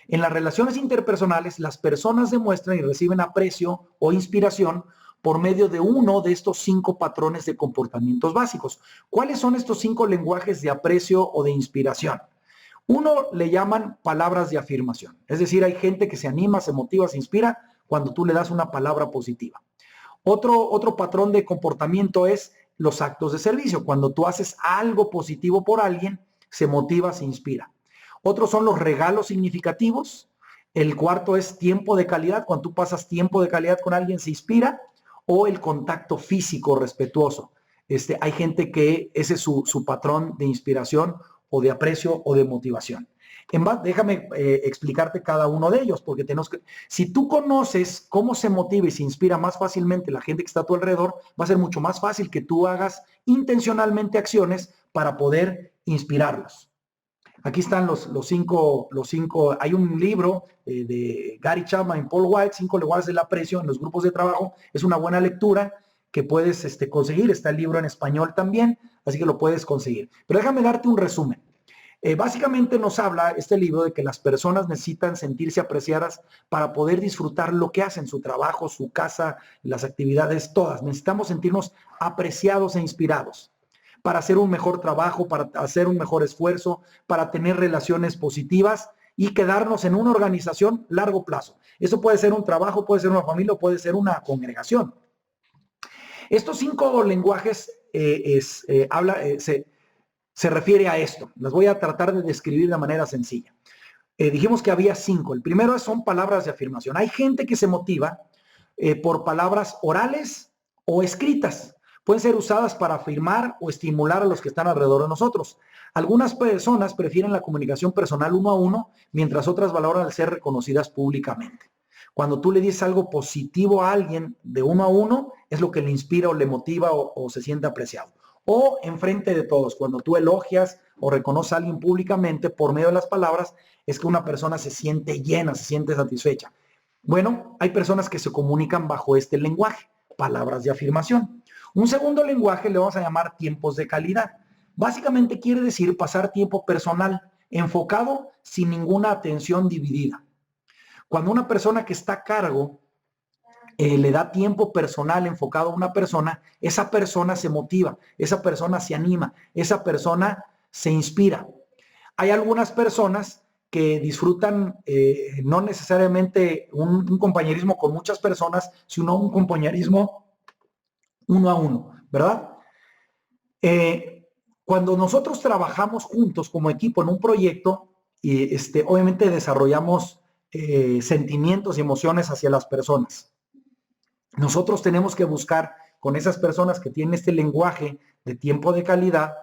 En las relaciones interpersonales, las personas demuestran y reciben aprecio o inspiración por medio de uno de estos 5 patrones de comportamientos básicos. ¿Cuáles son estos 5 lenguajes de aprecio o de inspiración? Uno le llaman palabras de afirmación, es decir, hay gente que se anima, se motiva, se inspira cuando tú le das una palabra positiva. Otro patrón de comportamiento es los actos de servicio. Cuando tú haces algo positivo por alguien, se motiva, se inspira. Otros son los regalos significativos. El cuarto es tiempo de calidad. Cuando tú pasas tiempo de calidad con alguien, se inspira. O el contacto físico respetuoso. Hay gente que ese es su patrón de inspiración o de aprecio o de motivación. Déjame explicarte cada uno de ellos, porque si tú conoces cómo se motiva y se inspira más fácilmente la gente que está a tu alrededor, va a ser mucho más fácil que tú hagas intencionalmente acciones para poder inspirarlos. Aquí están los cinco, hay un libro de Gary Chapman y Paul White, 5 lenguajes del aprecio en los grupos de trabajo. Es una buena lectura que puedes conseguir. Está el libro en español también, así que lo puedes conseguir. Pero déjame darte un resumen. Básicamente nos habla este libro de que las personas necesitan sentirse apreciadas para poder disfrutar lo que hacen, su trabajo, su casa, las actividades, todas. Necesitamos sentirnos apreciados e inspirados para hacer un mejor trabajo, para hacer un mejor esfuerzo, para tener relaciones positivas y quedarnos en una organización largo plazo. Eso puede ser un trabajo, puede ser una familia, puede ser una congregación. Estos 5 lenguajes se refiere a esto. Las voy a tratar de describir de manera sencilla. Dijimos que había 5. El primero son palabras de afirmación. Hay gente que se motiva por palabras orales o escritas. Pueden ser usadas para afirmar o estimular a los que están alrededor de nosotros. Algunas personas prefieren la comunicación personal uno a uno, mientras otras valoran el ser reconocidas públicamente. Cuando tú le dices algo positivo a alguien de uno a uno, es lo que le inspira o le motiva o se siente apreciado. O enfrente de todos, cuando tú elogias o reconoces a alguien públicamente por medio de las palabras, es que una persona se siente llena, se siente satisfecha. Bueno, hay personas que se comunican bajo este lenguaje, palabras de afirmación. Un segundo lenguaje le vamos a llamar tiempos de calidad. Básicamente quiere decir pasar tiempo personal, enfocado, sin ninguna atención dividida. Cuando una persona que está a cargo le da tiempo personal enfocado a una persona, esa persona se motiva, esa persona se anima, esa persona se inspira. Hay algunas personas que disfrutan no necesariamente un compañerismo con muchas personas, sino un compañerismo uno a uno, ¿verdad? Cuando nosotros trabajamos juntos como equipo en un proyecto, obviamente desarrollamos sentimientos y emociones hacia las personas. Nosotros tenemos que buscar con esas personas que tienen este lenguaje de tiempo de calidad,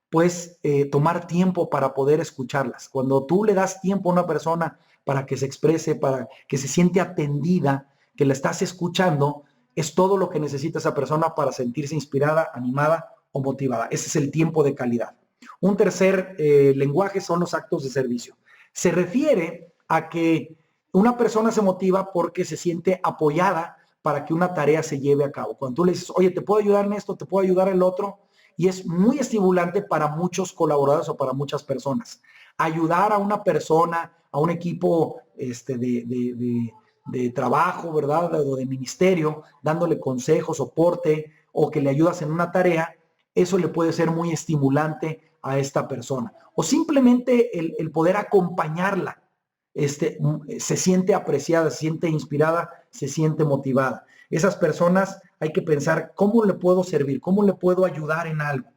pues tomar tiempo para poder escucharlas. Cuando tú le das tiempo a una persona para que se exprese, para que se siente atendida, que la estás escuchando, es todo lo que necesita esa persona para sentirse inspirada, animada o motivada. Ese es el tiempo de calidad. Un tercer lenguaje son los actos de servicio. Se refiere a que una persona se motiva porque se siente apoyada para que una tarea se lleve a cabo. Cuando tú le dices, oye, ¿te puedo ayudar en esto? ¿Te puedo ayudar en el otro? Y es muy estimulante para muchos colaboradores o para muchas personas. Ayudar a una persona, a un equipo de trabajo, ¿verdad? O de ministerio, dándole consejo, soporte, o que le ayudas en una tarea, eso le puede ser muy estimulante a esta persona. O simplemente el poder acompañarla, se siente apreciada, se siente inspirada, se siente motivada. Esas personas hay que pensar cómo le puedo servir, cómo le puedo ayudar en algo.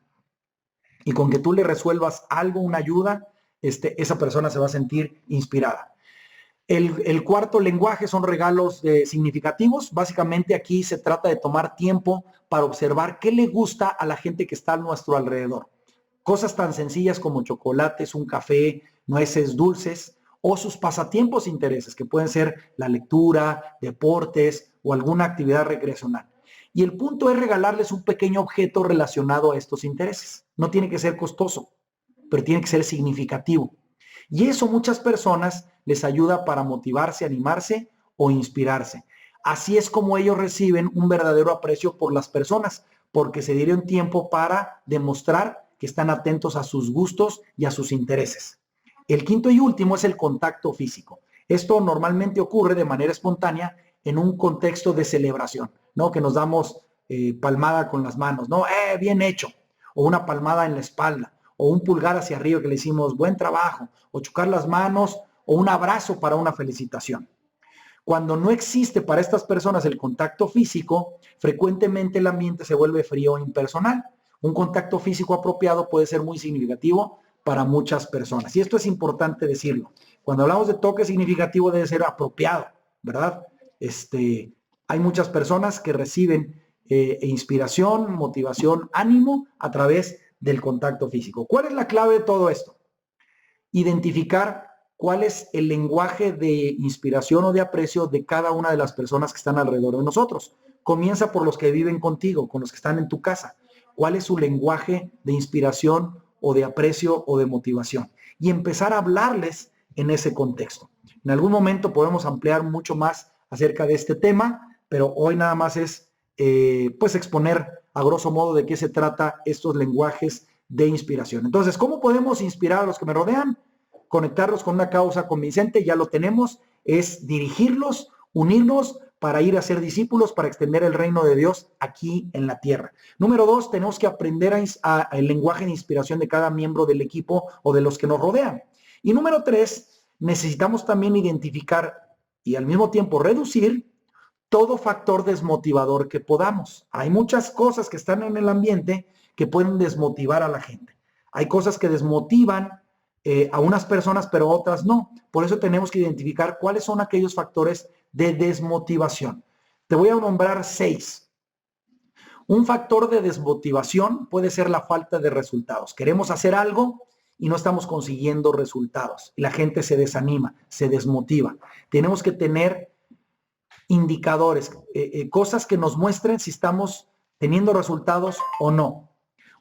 Y con que tú le resuelvas algo, una ayuda, esa persona se va a sentir inspirada. El cuarto lenguaje son regalos significativos. Básicamente aquí se trata de tomar tiempo para observar qué le gusta a la gente que está a nuestro alrededor. Cosas tan sencillas como chocolates, un café, nueces, dulces, o sus pasatiempos e intereses, que pueden ser la lectura, deportes o alguna actividad recreacional. Y el punto es regalarles un pequeño objeto relacionado a estos intereses. No tiene que ser costoso, pero tiene que ser significativo. Y eso muchas personas les ayuda para motivarse, animarse o inspirarse. Así es como ellos reciben un verdadero aprecio por las personas, porque se dieron tiempo para demostrar que están atentos a sus gustos y a sus intereses. El quinto y último es el contacto físico. Esto normalmente ocurre de manera espontánea en un contexto de celebración, ¿no? Que nos damos palmada con las manos, ¿no? Bien hecho. O una palmada en la espalda, o un pulgar hacia arriba que le decimos buen trabajo, o chocar las manos, o un abrazo para una felicitación. Cuando no existe para estas personas el contacto físico, frecuentemente el ambiente se vuelve frío e impersonal. Un contacto físico apropiado puede ser muy significativo para muchas personas. Y esto es importante decirlo. Cuando hablamos de toque significativo debe ser apropiado, ¿verdad? Hay muchas personas que reciben inspiración, motivación, ánimo a través del contacto físico. ¿Cuál es la clave de todo esto? Identificar cuál es el lenguaje de inspiración o de aprecio de cada una de las personas que están alrededor de nosotros. Comienza por los que viven contigo, con los que están en tu casa. ¿Cuál es su lenguaje de inspiración o de aprecio o de motivación? Y empezar a hablarles en ese contexto. En algún momento podemos ampliar mucho más acerca de este tema, pero hoy nada más es pues exponer a grosso modo de qué se trata estos lenguajes de inspiración. Entonces, ¿cómo podemos inspirar a los que me rodean? Conectarlos con una causa convincente, ya lo tenemos, es dirigirlos, unirnos para ir a ser discípulos, para extender el reino de Dios aquí en la tierra. Número 2, tenemos que aprender el lenguaje de inspiración de cada miembro del equipo o de los que nos rodean. Y número 3, necesitamos también identificar y al mismo tiempo reducir todo factor desmotivador que podamos. Hay muchas cosas que están en el ambiente que pueden desmotivar a la gente. Hay cosas que desmotivan a unas personas, pero otras no. Por eso tenemos que identificar cuáles son aquellos factores de desmotivación. Te voy a nombrar 6. Un factor de desmotivación puede ser la falta de resultados. Queremos hacer algo y no estamos consiguiendo resultados. Y la gente se desanima, se desmotiva. Tenemos que tener indicadores, cosas que nos muestren si estamos teniendo resultados o no.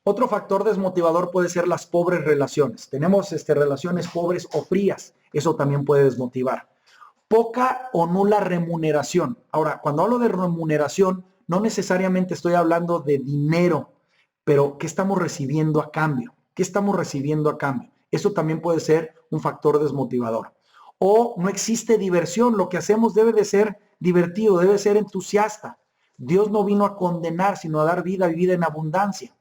Otro factor desmotivador puede ser las pobres relaciones. Tenemos relaciones pobres o frías. Eso también puede desmotivar. Poca o nula remuneración. Ahora, cuando hablo de remuneración, no necesariamente estoy hablando de dinero, pero ¿qué estamos recibiendo a cambio? ¿Qué estamos recibiendo a cambio? Eso también puede ser un factor desmotivador. O no existe diversión. Lo que hacemos debe de ser divertido, debe ser entusiasta. Dios no vino a condenar, sino a dar vida y vida en abundancia.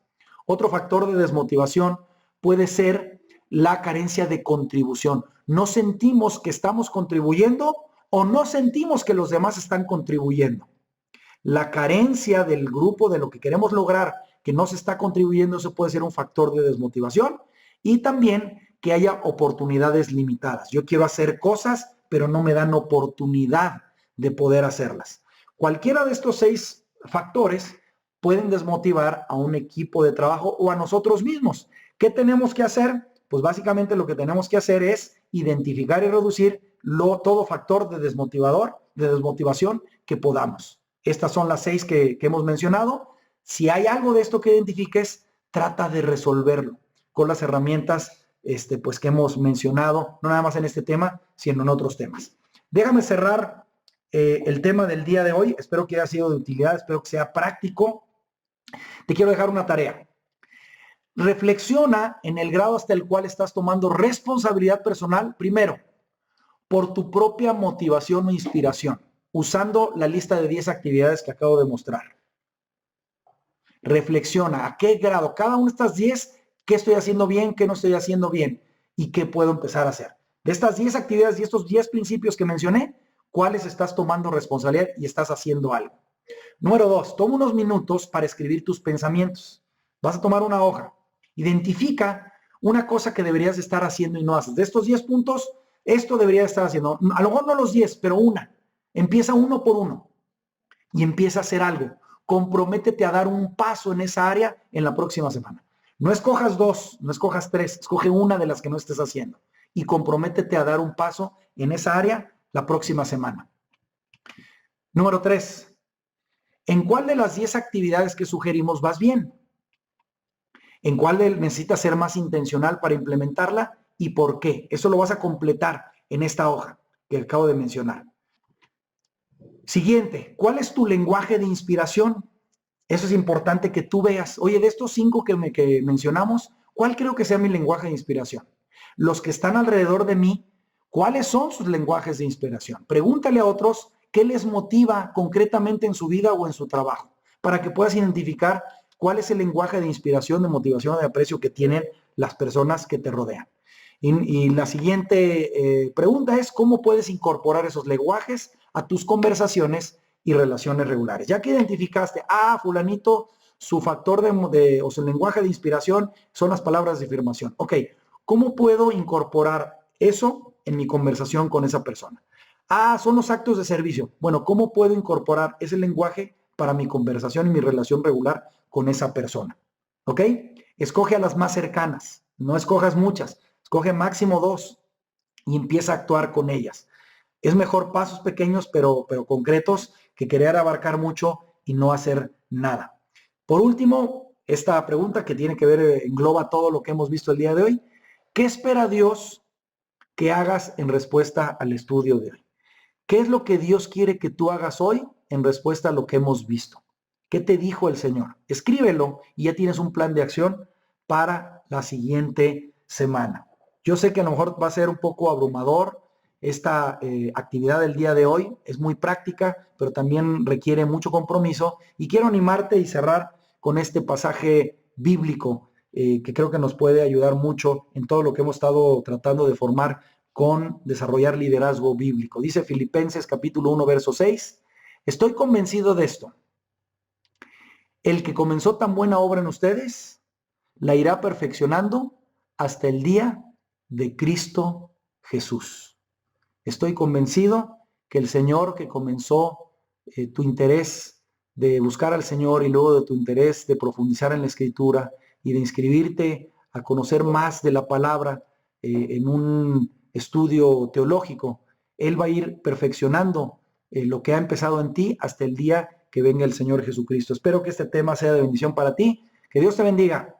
Otro factor de desmotivación puede ser la carencia de contribución. No sentimos que estamos contribuyendo o no sentimos que los demás están contribuyendo. La carencia del grupo de lo que queremos lograr que no se está contribuyendo, eso puede ser un factor de desmotivación. Y también que haya oportunidades limitadas. Yo quiero hacer cosas, pero no me dan oportunidad de poder hacerlas. Cualquiera de estos 6 factores pueden desmotivar a un equipo de trabajo o a nosotros mismos. ¿Qué tenemos que hacer? Pues básicamente lo que tenemos que hacer es identificar y reducir todo factor de desmotivación que podamos. Estas son las 6 que hemos mencionado. Si hay algo de esto que identifiques, trata de resolverlo con las herramientas pues que hemos mencionado, no nada más en este tema, sino en otros temas. Déjame cerrar el tema del día de hoy. Espero que haya sido de utilidad, espero que sea práctico. Te quiero dejar una tarea. Reflexiona en el grado hasta el cual estás tomando responsabilidad personal, primero, por tu propia motivación o inspiración, usando la lista de 10 actividades que acabo de mostrar. Reflexiona a qué grado, cada una de estas 10, qué estoy haciendo bien, qué no estoy haciendo bien y qué puedo empezar a hacer. De estas 10 actividades y estos 10 principios que mencioné, ¿cuáles estás tomando responsabilidad y estás haciendo algo? Número 2, toma unos minutos para escribir tus pensamientos. Vas a tomar una hoja. Identifica una cosa que deberías estar haciendo y no haces. De estos 10 puntos, esto debería estar haciendo. A lo mejor no los 10, pero una. Empieza uno por uno y empieza a hacer algo. Comprométete a dar un paso en esa área en la próxima semana. No escojas 2, no escojas 3, escoge una de las que no estés haciendo y comprométete a dar un paso en esa área la próxima semana. Número 3, ¿en cuál de las 10 actividades que sugerimos vas bien? ¿En cuál necesitas ser más intencional para implementarla y por qué? Eso lo vas a completar en esta hoja que acabo de mencionar. Siguiente, ¿cuál es tu lenguaje de inspiración? Eso es importante que tú veas. Oye, de estos 5 que mencionamos, ¿cuál creo que sea mi lenguaje de inspiración? Los que están alrededor de mí, ¿cuáles son sus lenguajes de inspiración? Pregúntale a otros qué les motiva concretamente en su vida o en su trabajo, para que puedas identificar cuál es el lenguaje de inspiración, de motivación, de aprecio que tienen las personas que te rodean. Y la siguiente pregunta es, ¿cómo puedes incorporar esos lenguajes a tus conversaciones y relaciones regulares? Ya que identificaste, fulanito, su factor o su lenguaje de inspiración son las palabras de afirmación. Ok, ¿cómo puedo incorporar eso en mi conversación con esa persona? Son los actos de servicio. Bueno, ¿cómo puedo incorporar ese lenguaje para mi conversación y mi relación regular con esa persona? ¿Ok? Escoge a las más cercanas, no escojas muchas, escoge máximo 2 y empieza a actuar con ellas. Es mejor pasos pequeños pero concretos que querer abarcar mucho y no hacer nada. Por último, esta pregunta que tiene que ver, engloba todo lo que hemos visto el día de hoy. ¿Qué espera Dios que hagas en respuesta al estudio de hoy? ¿Qué es lo que Dios quiere que tú hagas hoy en respuesta a lo que hemos visto? ¿Qué te dijo el Señor? Escríbelo y ya tienes un plan de acción para la siguiente semana. Yo sé que a lo mejor va a ser un poco abrumador esta actividad del día de hoy. Es muy práctica, pero también requiere mucho compromiso. Y quiero animarte y cerrar con este pasaje bíblico que creo que nos puede ayudar mucho en todo lo que hemos estado tratando de formar con desarrollar liderazgo bíblico. Dice Filipenses capítulo 1, verso 6. Estoy convencido de esto. El que comenzó tan buena obra en ustedes, la irá perfeccionando hasta el día de Cristo Jesús. Estoy convencido que el Señor que comenzó tu interés de buscar al Señor y luego de tu interés de profundizar en la Escritura y de inscribirte a conocer más de la palabra en un estudio teológico, Él va a ir perfeccionando lo que ha empezado en ti hasta el día que venga el Señor Jesucristo. Espero que este tema sea de bendición para ti. Que Dios te bendiga.